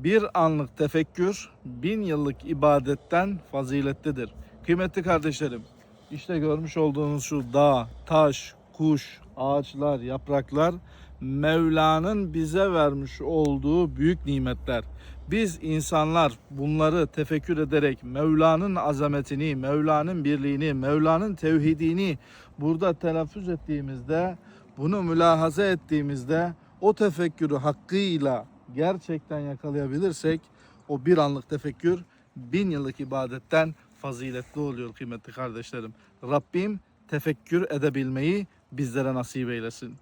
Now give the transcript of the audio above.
Bir anlık tefekkür 1000 yıllık ibadetten faziletlidir. Kıymetli kardeşlerim, işte görmüş olduğunuz şu dağ, taş, kuş, ağaçlar, yapraklar Mevla'nın bize vermiş olduğu büyük nimetler. Biz insanlar bunları tefekkür ederek Mevla'nın azametini, Mevla'nın birliğini, Mevla'nın tevhidini burada telaffuz ettiğimizde, bunu mülahaza ettiğimizde, o tefekkürü hakkıyla gerçekten yakalayabilirsek, o bir anlık tefekkür 1000 yıllık ibadetten faziletli oluyor kıymetli kardeşlerim. Rabbim tefekkür edebilmeyi bizlere nasip eylesin.